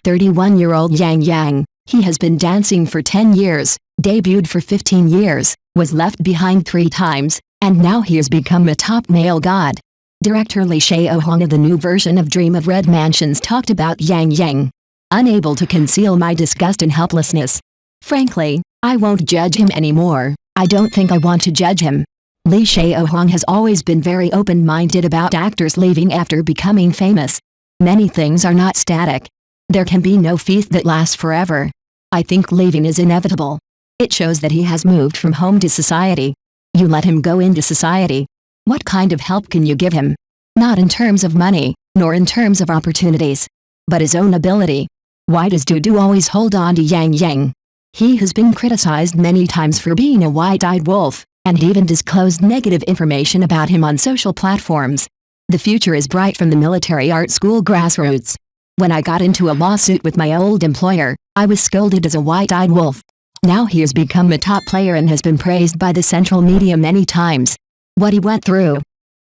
31-year-old Yang Yang. He has been dancing for 10 years, debuted for 15 years, was left behind 3 times, and now he has become a top male god. Director Lee Shae-oh of the new version of Dream of Red Mansions talked about Yang Yang. Unable to conceal my disgust and helplessness. Frankly, I won't judge him anymore. I don't think I want to judge him. Lee Shae-oh has always been very open-minded about actors leaving after becoming famous. Many things are not static. There can be no feast that lasts forever. I think leaving is inevitable. It shows that he has moved from home to society. You let him go into society. What kind of help can you give him? Not in terms of money, nor in terms of opportunities, but his own ability. Why does Dudu always hold on to Yang Yang? He has been criticized many times for being a white-eyed wolf, and even disclosed negative information about him on social platforms. The future is bright from the military art school grassroots. When I got into a lawsuit with my old employer, I was scolded as a white-eyed wolf. Now he has become a top player and has been praised by the central media many times. What he went through.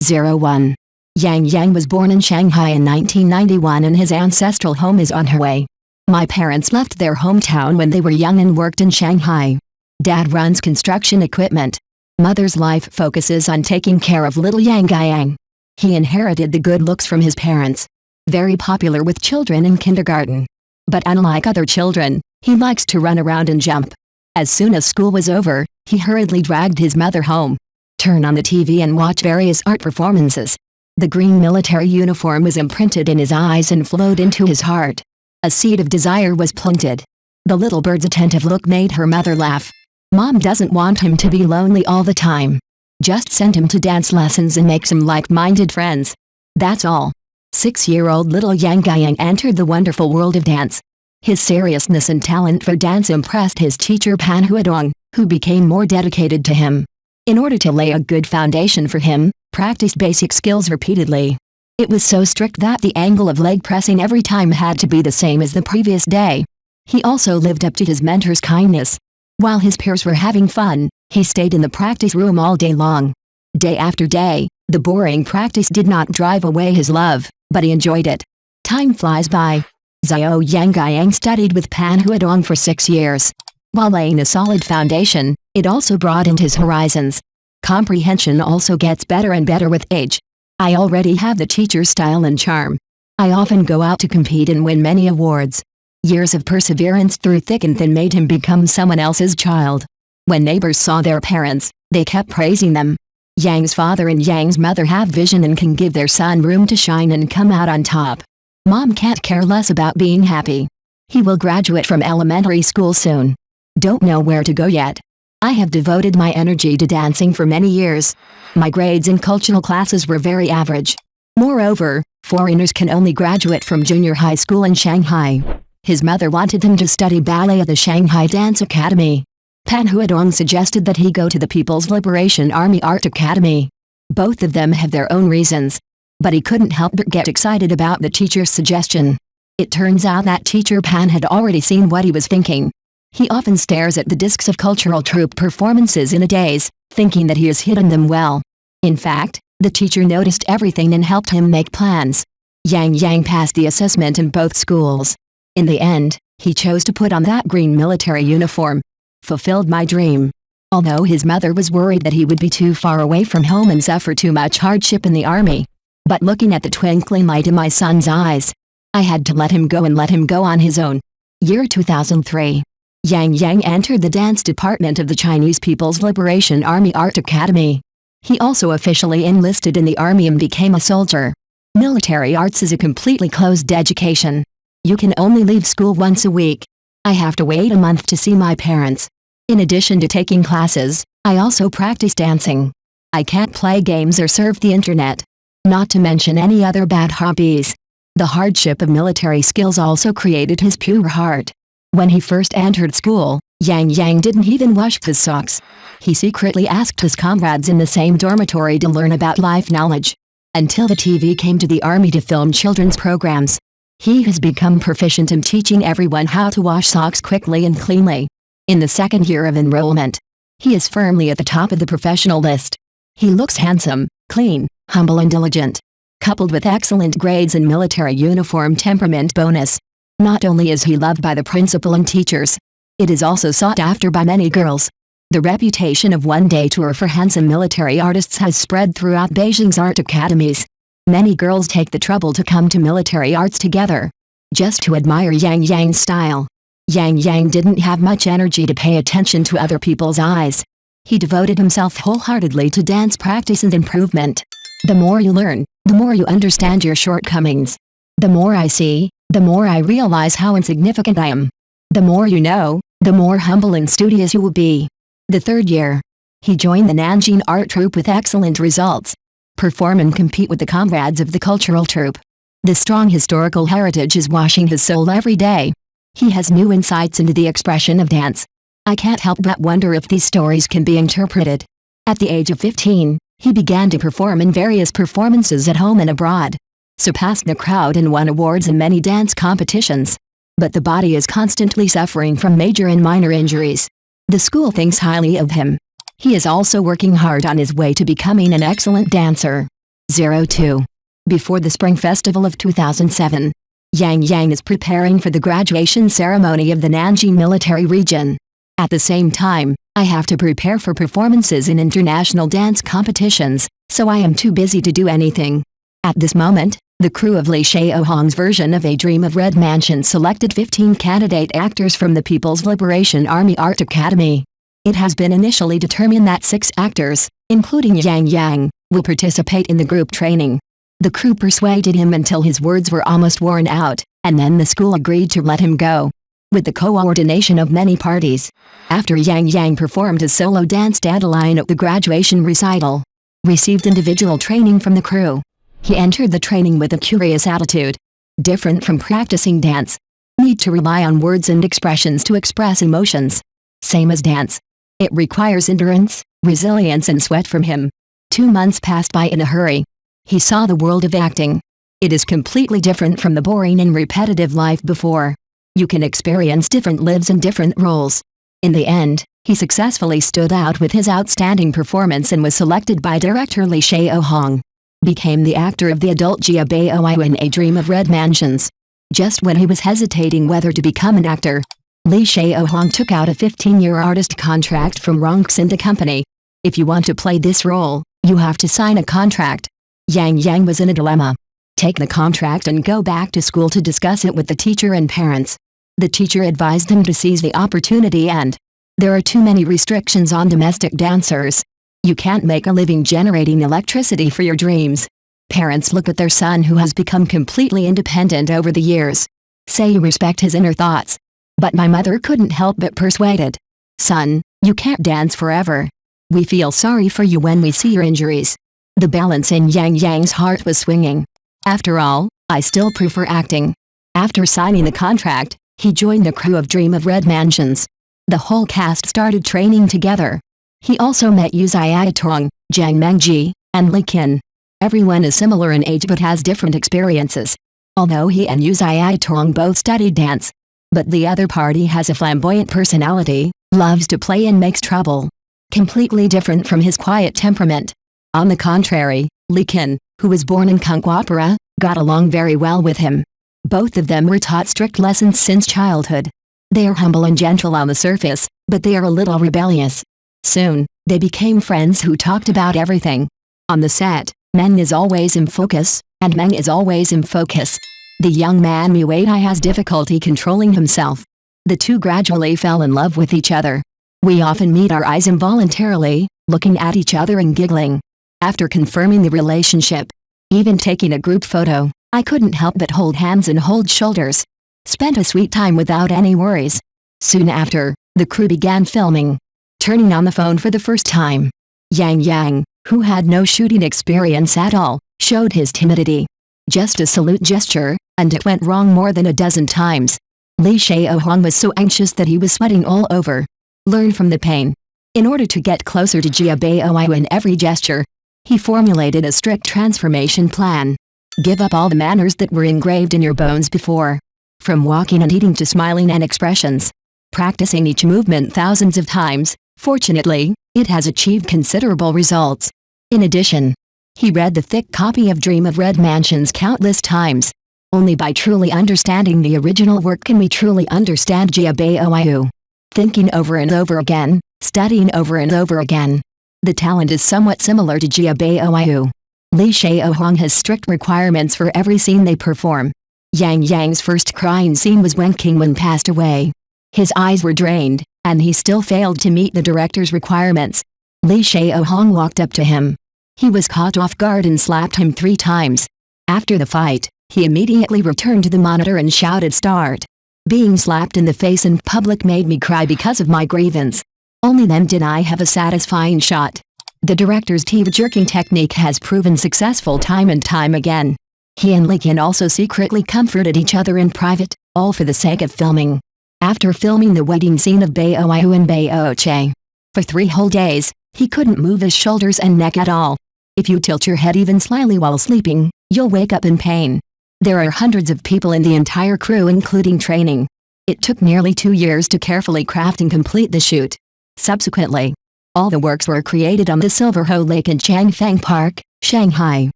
01. Yang Yang was born in Shanghai in 1991 and his ancestral home is on her way. My parents left their hometown when they were young and worked in Shanghai. Dad runs construction equipment. Mother's life focuses on taking care of little Yang Yang. He inherited the good looks from his parents. Very popular with children in kindergarten. But unlike other children, he likes to run around and jump. As soon as school was over, he hurriedly dragged his mother home. Turn on the TV and watch various art performances. The green military uniform was imprinted in his eyes and flowed into his heart. A seed of desire was planted. The little bird's attentive look made her mother laugh. Mom doesn't want him to be lonely all the time. Just send him to dance lessons and make some like-minded friends. That's all. 6-year-old little Yang Yang entered the wonderful world of dance. His seriousness and talent for dance impressed his teacher Pan Huadong, who became more dedicated to him. In order to lay a good foundation for him, practiced basic skills repeatedly. It was so strict that the angle of leg pressing every time had to be the same as the previous day. He also lived up to his mentor's kindness. While his peers were having fun, he stayed in the practice room all day long. Day after day, the boring practice did not drive away his love, but he enjoyed it. Time flies by. Yang Yang studied with Pan Huadong for 6 years. While laying a solid foundation, it also broadened his horizons. Comprehension also gets better and better with age. I already have the teacher's style and charm. I often go out to compete and win many awards. Years of perseverance through thick and thin made him become someone else's child. When neighbors saw their parents, they kept praising them. Yang's father and Yang's mother have vision and can give their son room to shine and come out on top. Mom can't care less about being happy. He will graduate from elementary school soon. Don't know where to go yet. I have devoted my energy to dancing for many years. My grades in cultural classes were very average. Moreover, foreigners can only graduate from junior high school in Shanghai. His mother wanted him to study ballet at the Shanghai Dance Academy. Pan Huadong suggested that he go to the People's Liberation Army Art Academy. Both of them have their own reasons. But he couldn't help but get excited about the teacher's suggestion. It turns out that teacher Pan had already seen what he was thinking. He often stares at the discs of cultural troupe performances in a daze, thinking that he has hidden them well. In fact, the teacher noticed everything and helped him make plans. Yang Yang passed the assessment in both schools. In the end, he chose to put on that green military uniform. Fulfilled my dream. Although his mother was worried that he would be too far away from home and suffer too much hardship in the army. But looking at the twinkling light in my son's eyes, I had to let him go and let him go on his own. Year 2003. Yang Yang entered the dance department of the Chinese People's Liberation Army Art Academy. He also officially enlisted in the army and became a soldier. Military arts is a completely closed education. You can only leave school once a week. I have to wait a month to see my parents. In addition to taking classes, I also practice dancing. I can't play games or surf the internet. Not to mention any other bad hobbies. The hardship of military skills also created his pure heart. When he first entered school, Yang Yang didn't even wash his socks. He secretly asked his comrades in the same dormitory to learn about life knowledge. Until the TV came to the army to film children's programs. He has become proficient in teaching everyone how to wash socks quickly and cleanly. In the second year of enrollment, he is firmly at the top of the professional list. He looks handsome, clean, humble and diligent. Coupled with excellent grades and military uniform temperament bonus, Not only is he loved by the principal and teachers, it is also sought after by many girls. The reputation of one-day tour for handsome military artists has spread throughout Beijing's art academies. Many girls take the trouble to come to military arts together, just to admire Yang Yang's style. Yang Yang didn't have much energy to pay attention to other people's eyes. He devoted himself wholeheartedly to dance practice and improvement. The more you learn, the more you understand your shortcomings. The more I see, the more I realize how insignificant I am. The more you know, the more humble and studious you will be. The third year, he joined the Nanjing art troupe with excellent results. Perform and compete with the comrades of the cultural troupe. The strong historical heritage is washing his soul every day. He has new insights into the expression of dance. I can't help but wonder if these stories can be interpreted. At the age of 15, he began to perform in various performances at home and abroad. Surpassed the crowd and won awards in many dance competitions. But the body is constantly suffering from major and minor injuries. The school thinks highly of him. He is also working hard on his way to becoming an excellent dancer. 02. Before the Spring Festival of 2007, Yang Yang is preparing for the graduation ceremony of the Nanjing military region. At the same time, I have to prepare for performances in international dance competitions, so I am too busy to do anything. At this moment, the crew of Li Shaohong's version of A Dream of Red Mansion selected 15 candidate actors from the People's Liberation Army Art Academy. It has been initially determined that 6 actors, including Yang Yang, will participate in the group training. The crew persuaded him until his words were almost worn out, and then the school agreed to let him go. With the coordination of many parties, after Yang Yang performed his solo dance Dandelion at the graduation recital, received individual training from the crew. He entered the training with a curious attitude. Different from practicing dance. Need to rely on words and expressions to express emotions. Same as dance. It requires endurance, resilience and sweat from him. 2 months passed by in a hurry. He saw the world of acting. It is completely different from the boring and repetitive life before. You can experience different lives and different roles. In the end, he successfully stood out with his outstanding performance and was selected by director Li Shaohong. Became the actor of the adult Jia Baoi in A Dream of Red Mansions. Just when he was hesitating whether to become an actor, Li Shaohong took out a 15-year artist contract from Rongxinda Company. If you want to play this role, you have to sign a contract. Yang Yang was in a dilemma. Take the contract and go back to school to discuss it with the teacher and parents. The teacher advised him to seize the opportunity and there are too many restrictions on domestic dancers. You can't make a living generating electricity for your dreams. Parents look at their son who has become completely independent over the years. Say you respect his inner thoughts. But my mother couldn't help but persuaded. Son, you can't dance forever. We feel sorry for you when we see your injuries. The balance in Yang Yang's heart was swinging. After all, I still prefer acting. After signing the contract, he joined the crew of Dream of Red Mansions. The whole cast started training together. He also met Yu Xiaotong, Zhang Mengji, and Li Qin. Everyone is similar in age but has different experiences. Although he and Yu Xiaotong both studied dance. But the other party has a flamboyant personality, loves to play and makes trouble. Completely different from his quiet temperament. On the contrary, Li Qin, who was born in Kungwapara, got along very well with him. Both of them were taught strict lessons since childhood. They are humble and gentle on the surface, but they are a little rebellious. Soon, they became friends who talked about everything. On the set, Men is always in focus, and Meng is always in focus. The young man Muay has difficulty controlling himself. The two gradually fell in love with each other. We often meet our eyes involuntarily, looking at each other and giggling. After confirming the relationship, even taking a group photo, I couldn't help but hold hands and hold shoulders. Spent a sweet time without any worries. Soon after, the crew began filming. Turning on the phone for the first time, Yang Yang, who had no shooting experience at all, showed his timidity. Just a salute gesture, and it went wrong more than a dozen times. Li Shaohong was so anxious that he was sweating all over. Learn from the pain. In order to get closer to Jia Baoi in every gesture, he formulated a strict transformation plan. Give up all the manners that were engraved in your bones before. From walking and eating to smiling and expressions. Practicing each movement thousands of times, fortunately, it has achieved considerable results. In addition, he read the thick copy of Dream of Red Mansions countless times. Only by truly understanding the original work can we truly understand Jia Baoyu. Thinking over and over again, studying over and over again. The talent is somewhat similar to Jia Baoyu. Lee Shaohong has strict requirements for every scene they perform. Yang Yang's first crying scene was when Kingwen passed away. His eyes were drained, and he still failed to meet the director's requirements. Lee Shaohong walked up to him. He was caught off guard and slapped him 3 times. After the fight, he immediately returned to the monitor and shouted, "Start." Being slapped in the face in public made me cry because of my grievance. Only then did I have a satisfying shot. The director's teeth-jerking technique has proven successful time and time again. He and Lee Kin also secretly comforted each other in private, all for the sake of filming. After filming the wedding scene of Baoyu and Baoche, for 3 whole days, he couldn't move his shoulders and neck at all. If you tilt your head even slightly while sleeping, you'll wake up in pain. There are hundreds of people in the entire crew including training. It took nearly 2 years to carefully craft and complete the shoot. Subsequently, all the works were created on the Silverho Lake in Changfeng Park, Shanghai.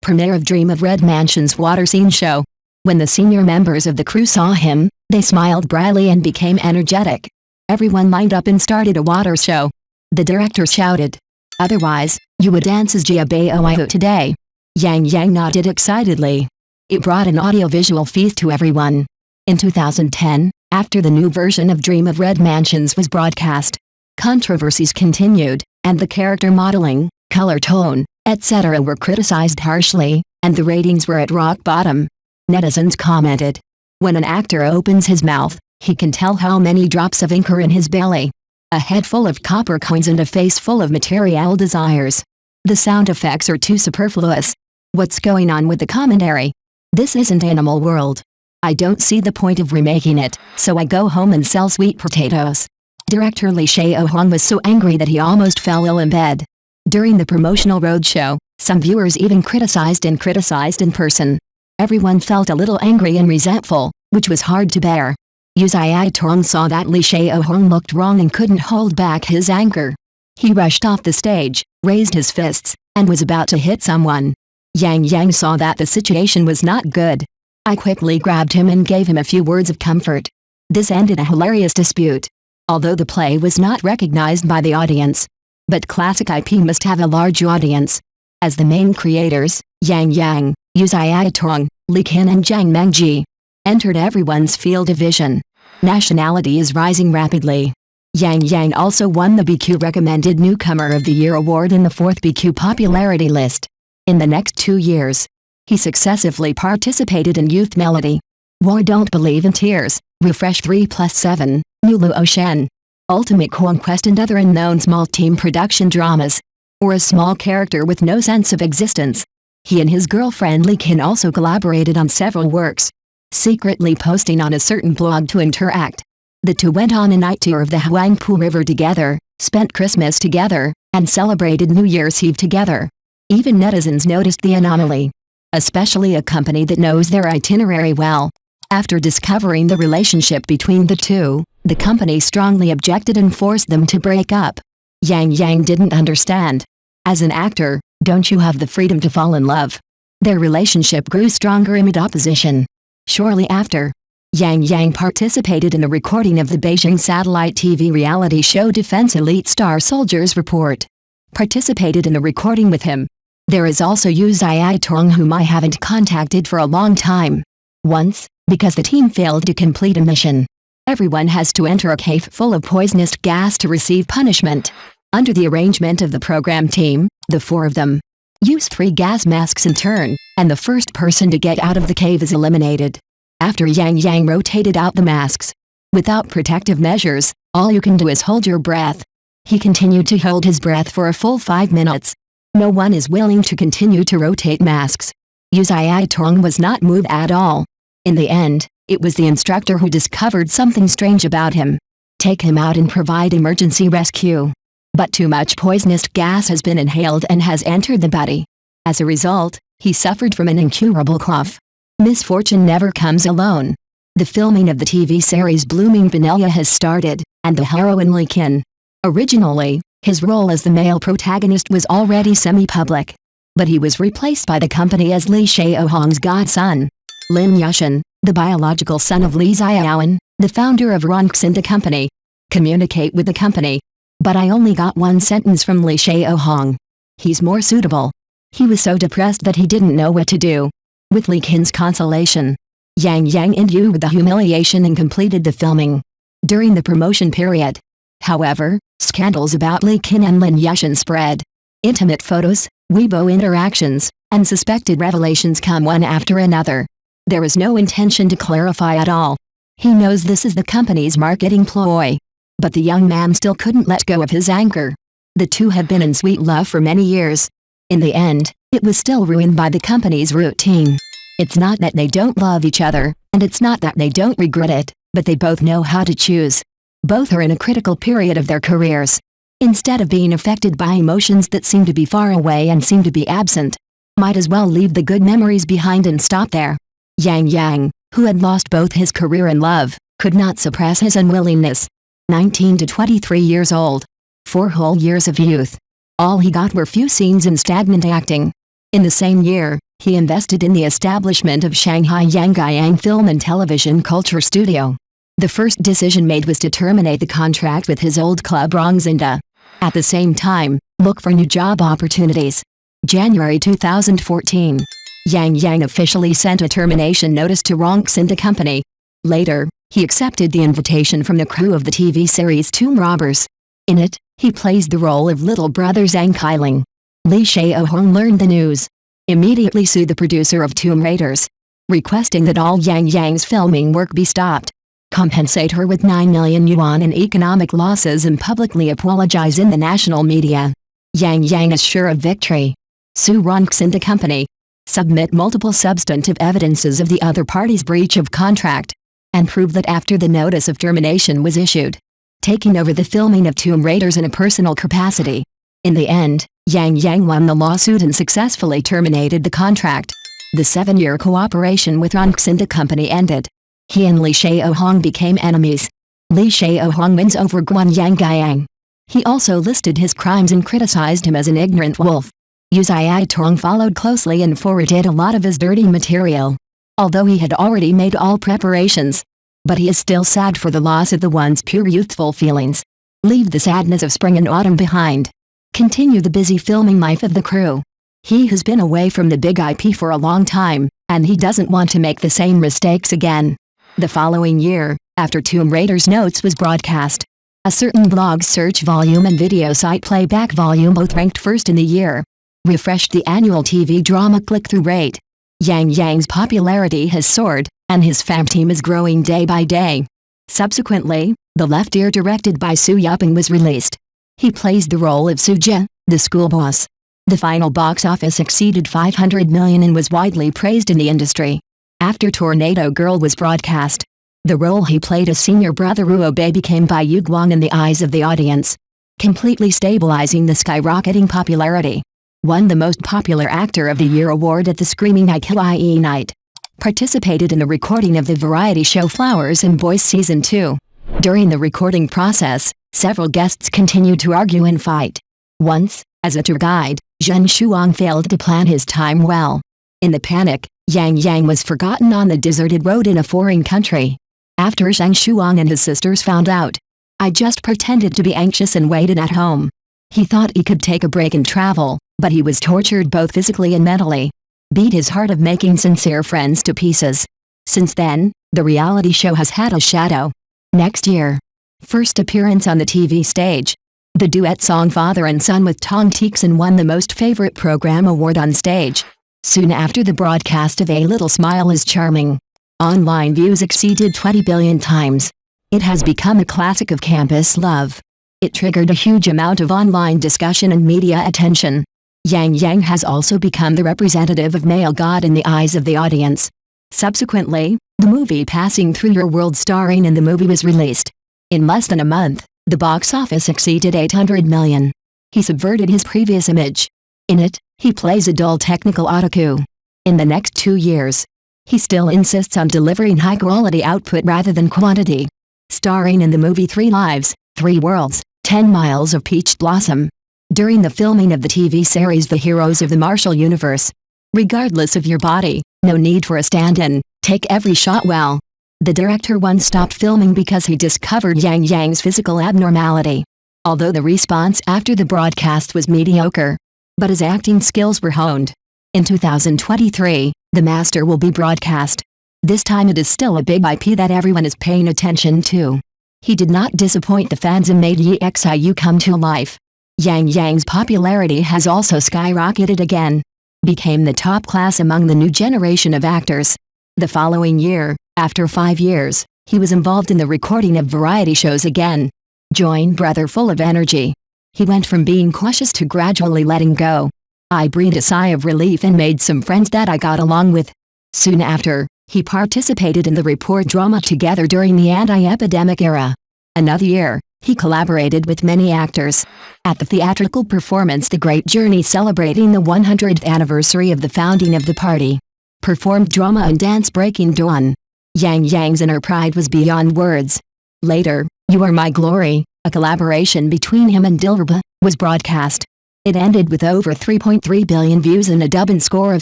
Premiere of Dream of Red Mansion's water scene show. When the senior members of the crew saw him, they smiled brightly and became energetic. Everyone lined up and started a water show. The director shouted, "Otherwise, you would dance as Jia Baoyu today." Yang Yang nodded excitedly. It brought an audiovisual feast to everyone. In 2010, after the new version of Dream of Red Mansions was broadcast, controversies continued, and the character modeling, color tone, etc. were criticized harshly, and the ratings were at rock bottom. Netizens commented, "When an actor opens his mouth, he can tell how many drops of ink are in his belly. A head full of copper coins and a face full of material desires. The sound effects are too superfluous. What's going on with the commentary? This isn't Animal World. I don't see the point of remaking it, so I go home and sell sweet potatoes." Director Lee Shaohong was so angry that he almost fell ill in bed. During the promotional roadshow, some viewers even criticized in person. Everyone felt a little angry and resentful, which was hard to bear. Yu Ziaitong saw that Lee Shaohong looked wrong and couldn't hold back his anger. He rushed off the stage, raised his fists, and was about to hit someone. Yang Yang saw that the situation was not good. I quickly grabbed him and gave him a few words of comfort. This ended a hilarious dispute. Although the play was not recognized by the audience. But classic IP must have a large audience. As the main creators, Yang Yang, Yu Ziaitong, Lee Kin and Zhang Mengji entered everyone's field of vision. Nationality is rising rapidly. Yang Yang also won the BQ Recommended Newcomer of the Year award in the 4th BQ popularity list. In the next 2 years, he successively participated in Youth Melody, War Don't Believe in Tears, Refresh 3+7, Nulu Ocean, Ultimate Conquest and other unknown small team production dramas. Or a small character with no sense of existence. He and his girlfriend Lee Kin also collaborated on several works, secretly posting on a certain blog to interact. The two went on a night tour of the Huangpu River together, spent Christmas together, and celebrated New Year's Eve together. Even netizens noticed the anomaly. Especially a company that knows their itinerary well. After discovering the relationship between the two, the company strongly objected and forced them to break up. Yang Yang didn't understand. As an actor, don't you have the freedom to fall in love? Their relationship grew stronger amid opposition. Shortly after, Yang Yang participated in a recording of the Beijing satellite TV reality show Defense Elite Star Soldiers Report. Participated in a recording with him. There is also Yu Ziaitong, whom I haven't contacted for a long time. Once, because the team failed to complete a mission. Everyone has to enter a cave full of poisonous gas to receive punishment. Under the arrangement of the program team, the 4 of them use 3 gas masks in turn, and the first person to get out of the cave is eliminated. After Yang Yang rotated out the masks, without protective measures, all you can do is hold your breath. He continued to hold his breath for a full 5 minutes. No one is willing to continue to rotate masks. Yu Ziaitong was not moved at all. In the end, it was the instructor who discovered something strange about him. Take him out and provide emergency rescue. But too much poisonous gas has been inhaled and has entered the body. As a result, he suffered from an incurable cough. Misfortune never comes alone. The filming of the TV series Blooming Vanilla has started, and the heroine Lee Kin. Originally, his role as the male protagonist was already semi-public. But he was replaced by the company as Lee Shaohong's godson. Lin Yushin, the biological son of Li Xiaoan, the founder of Ronxin Company. Communicate with the company. But I only got one sentence from Li Xiaohong. He's more suitable. He was so depressed that he didn't know what to do. With Li Qin's consolation, Yang endured the humiliation and completed the filming. During the promotion period, however, scandals about Li Qin and Lin Yushin spread. Intimate photos, Weibo interactions, and suspected revelations come one after another. There is no intention to clarify at all. He knows this is the company's marketing ploy. But the young man still couldn't let go of his anger. The two have been in sweet love for many years. In the end, it was still ruined by the company's routine. It's not that they don't love each other, and it's not that they don't regret it, but they both know how to choose. Both are in a critical period of their careers. Instead of being affected by emotions that seem to be far away and seem to be absent, might as well leave the good memories behind and stop there. Yang, who had lost both his career and love, could not suppress his unwillingness. 19 to 23 years old. 4 whole years of youth. All he got were few scenes and stagnant acting. In the same year, he invested in the establishment of Shanghai Yangyang Film and Television Culture Studio. The first decision made was to terminate the contract with his old club Rongxinda. At the same time, look for new job opportunities. January 2014. Yang officially sent a termination notice to Rongxinda Company. Later, he accepted the invitation from the crew of the TV series Tomb Robbers. In it, he plays the role of little brother Zhang Kailing. Li Xiaohong learned the news. Immediately sued the producer of Tomb Raiders, requesting that all Yang's filming work be stopped, compensate her with 9 million yuan in economic losses and publicly apologize in the national media. Yang is sure of victory. Sue Ronxin Company. Submit multiple substantive evidences of the other party's breach of contract, and prove that after the notice of termination was issued, taking over the filming of Tomb Raiders in a personal capacity. In the end, Yang won the lawsuit and successfully terminated the contract. The 7-year cooperation with Ronxin Company ended. He and Li Xiaohong became enemies. Li Xiaohong wins over Guan Yang. He also listed his crimes and criticized him as an ignorant wolf. Yu Xiaotong followed closely and forwarded a lot of his dirty material, although he had already made all preparations. But he is still sad for the loss of the once pure youthful feelings. Leave the sadness of spring and autumn behind. Continue the busy filming life of the crew. He has been away from the big IP for a long time, and he doesn't want to make the same mistakes again. The following year, after Tomb Raiders Notes was broadcast, a certain blog search volume and video site playback volume both ranked first in the year. Refreshed the annual TV drama click-through rate. Yang's popularity has soared, and his fam team is growing day by day. Subsequently, The Left Ear directed by Su Yuping was released. He plays the role of Su Jie, the school boss. The final box office exceeded 500 million and was widely praised in the industry. After Tornado Girl was broadcast, the role he played as senior brother Ruo Bei became Bai Yu Guang in the eyes of the audience, completely stabilizing the skyrocketing popularity. Won the Most Popular Actor of the Year award at the Screaming IQIE night. Participated in the recording of the variety show Flowers and Boys Season 2. During the recording process, several guests continued to argue and fight. Once, as a tour guide, Zhen Shuang failed to plan his time well. In the panic, Yang was forgotten on the deserted road in a foreign country. After Zhang Shuang and his sisters found out, I just pretended to be anxious and waited at home. He thought he could take a break and travel, but he was tortured both physically and mentally. Beat his heart of making sincere friends to pieces. Since then, the reality show has had a shadow. Next year. First appearance on the TV stage. The duet song Father and Son with Tong Tixin won the Most Favorite Program award on stage. Soon after the broadcast of A Little Smile is Charming. Online views exceeded 20 billion times. It has become a classic of campus love. It triggered a huge amount of online discussion and media attention. Yang has also become the representative of male god in the eyes of the audience. Subsequently, the movie Passing Through Your World starring in the movie was released. In less than a month, the box office exceeded 800 million. He subverted his previous image. In it, he plays a dull technical otaku. In the next 2 years, he still insists on delivering high-quality output rather than quantity. Starring in the movie 3 Lives, 3 Worlds, 10 Miles of Peach Blossom. During the filming of the TV series The Heroes of the Martial Universe. Regardless of your body, no need for a stand-in, take every shot well. The director once stopped filming because he discovered Yang's physical abnormality. Although the response after the broadcast was mediocre, but his acting skills were honed. In 2023, The Master will be broadcast. This time it is still a big IP that everyone is paying attention to. He did not disappoint the fans and made Yixiu come to life. Yang's popularity has also skyrocketed again. Became the top class among the new generation of actors. The following year, after 5 years, he was involved in the recording of variety shows again. Joined brother full of energy. He went from being cautious to gradually letting go. I breathed a sigh of relief and made some friends that I got along with. Soon after, he participated in the report drama Together during the anti-epidemic era. Another year, he collaborated with many actors. At the theatrical performance The Great Journey celebrating the 100th anniversary of the founding of the party, performed drama and dance Breaking Dawn. Yang's inner pride was beyond words. Later, You Are My Glory, a collaboration between him and Dilruba, was broadcast. It ended with over 3.3 billion views and a dub-in score of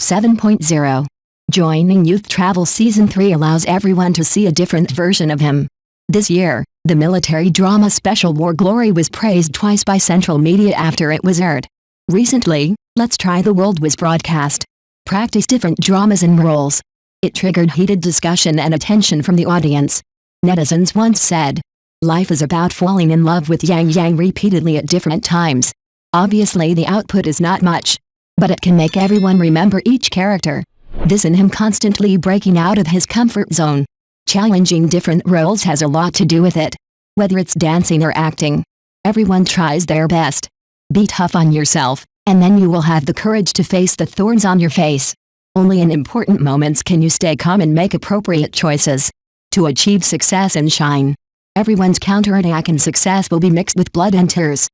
7.0. Joining Youth Travel Season 3 allows everyone to see a different version of him. This year, the military drama special War Glory was praised twice by Central Media after it was aired. Recently, Let's Try the World was broadcast. Practice different dramas and roles. It triggered heated discussion and attention from the audience. Netizens once said, "Life is about falling in love with Yang repeatedly at different times." Obviously the output is not much, but it can make everyone remember each character. This and him constantly breaking out of his comfort zone. Challenging different roles has a lot to do with it. Whether it's dancing or acting, everyone tries their best. Be tough on yourself, and then you will have the courage to face the thorns on your face. Only in important moments can you stay calm and make appropriate choices to achieve success and shine. Everyone's counterattack and success will be mixed with blood and tears.